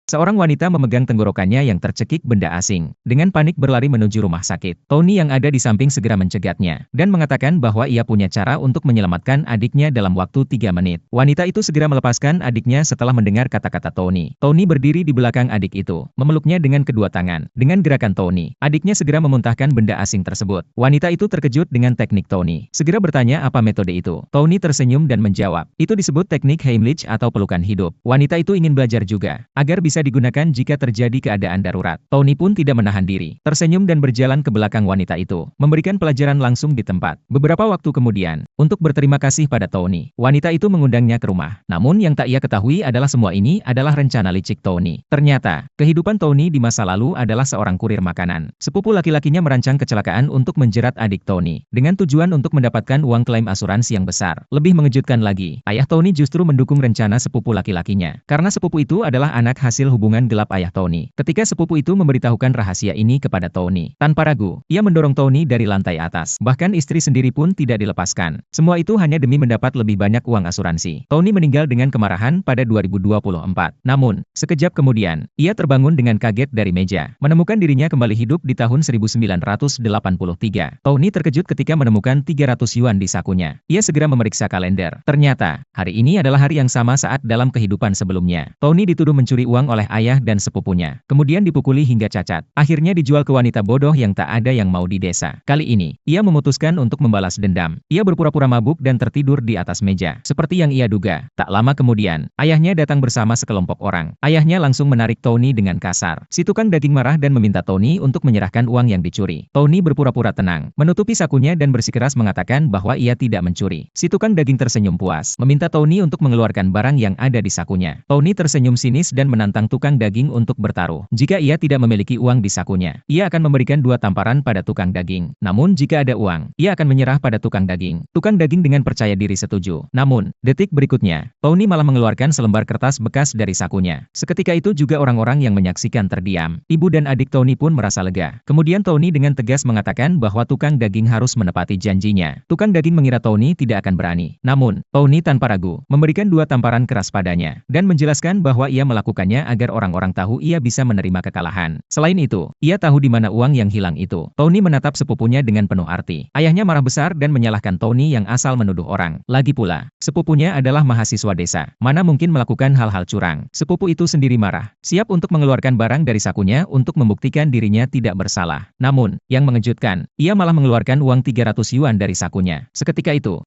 Seorang wanita memegang tenggorokannya yang tercekik benda asing. Dengan panik berlari menuju rumah sakit. Tony yang ada di samping segera mencegatnya, dan mengatakan bahwa ia punya cara untuk menyelamatkan adiknya dalam waktu 3 menit. Wanita itu segera melepaskan adiknya setelah mendengar kata-kata Tony. Tony berdiri di belakang adik itu, memeluknya dengan kedua tangan. Dengan gerakan Tony, adiknya segera memuntahkan benda asing tersebut. Wanita itu terkejut dengan teknik Tony. Segera bertanya apa metode itu. Tony tersenyum dan menjawab, itu disebut teknik Heimlich atau pelukan hidup. Wanita itu ingin belajar juga, agar bisa digunakan jika terjadi keadaan darurat. Tony pun tidak menahan diri, tersenyum dan berjalan ke belakang wanita itu, memberikan pelajaran langsung di tempat. Beberapa waktu kemudian, untuk berterima kasih pada Tony, wanita itu mengundangnya ke rumah. Namun yang tak ia ketahui adalah semua ini adalah rencana licik Tony. Ternyata, kehidupan Tony di masa lalu adalah seorang kurir makanan. Sepupu laki-lakinya merancang kecelakaan untuk menjerat adik Tony, dengan tujuan untuk mendapatkan uang klaim asuransi yang besar. Lebih mengejutkan lagi, ayah Tony justru mendukung rencana sepupu laki-lakinya, karena sepupu itu adalah anak hasil hubungan gelap ayah Tony. Ketika sepupu itu memberitahukan rahasia ini kepada Tony, tanpa ragu, ia mendorong Tony dari lantai atas. Bahkan istri sendiri pun tidak dilepaskan. Semua itu hanya demi mendapat lebih banyak uang asuransi. Tony meninggal dengan kemarahan pada 2024. Namun, sekejap kemudian, ia terbangun dengan kaget dari meja, menemukan dirinya kembali hidup di tahun 1983. Tony terkejut ketika menemukan 300 yuan di sakunya. Ia segera memeriksa kalender. Ternyata, hari ini adalah hari yang sama saat dalam kehidupan sebelumnya. Tony dituduh mencuri uang oleh ayah dan sepupunya, kemudian dipukuli hingga cacat. Akhirnya dijual ke wanita bodoh yang tak ada yang mau di desa. Kali ini, ia memutuskan untuk membalas dendam. Ia berpura-pura mabuk dan tertidur di atas meja. Seperti yang ia duga, tak lama kemudian, ayahnya datang bersama sekelompok orang. Ayahnya langsung menarik Tony dengan kasar. Si tukang daging marah dan meminta Tony untuk menyerahkan uang yang dicuri. Tony berpura-pura tenang, menutupi sakunya dan bersikeras mengatakan bahwa ia tidak mencuri. Si tukang daging tersenyum puas, meminta Tony untuk mengeluarkan barang yang ada di sakunya. Tony tersenyum sinis dan menantang tukang daging untuk bertaruh. Jika ia tidak memiliki uang di sakunya, ia akan memberikan 2 tamparan pada tukang daging. Namun jika ada uang, ia akan menyerah pada tukang daging. Tukang daging dengan percaya diri setuju. Namun, detik berikutnya, Tony malah mengeluarkan selembar kertas bekas dari sakunya. Seketika itu juga orang-orang yang menyaksikan terdiam. Ibu dan adik Tony pun merasa lega. Kemudian Tony dengan tegas mengatakan bahwa tukang daging harus menepati janjinya. Tukang daging mengira Tony tidak akan berani. Namun, Tony tanpa ragu, memberikan 2 tamparan keras padanya, dan menjelaskan bahwa ia melakukannya agar orang-orang tahu ia bisa menerima kekalahan. Selain itu, ia tahu di mana uang yang hilang itu. Tony menatap sepupunya dengan penuh arti. Ayahnya marah besar dan menyalahkan Tony yang asal menuduh orang. Lagi pula, sepupunya adalah mahasiswa desa. Mana mungkin melakukan hal-hal curang. Sepupu itu sendiri marah, siap untuk mengeluarkan barang dari sakunya untuk membuktikan dirinya tidak bersalah. Namun, yang mengejutkan, ia malah mengeluarkan uang 300 yuan dari sakunya. Seketika itu,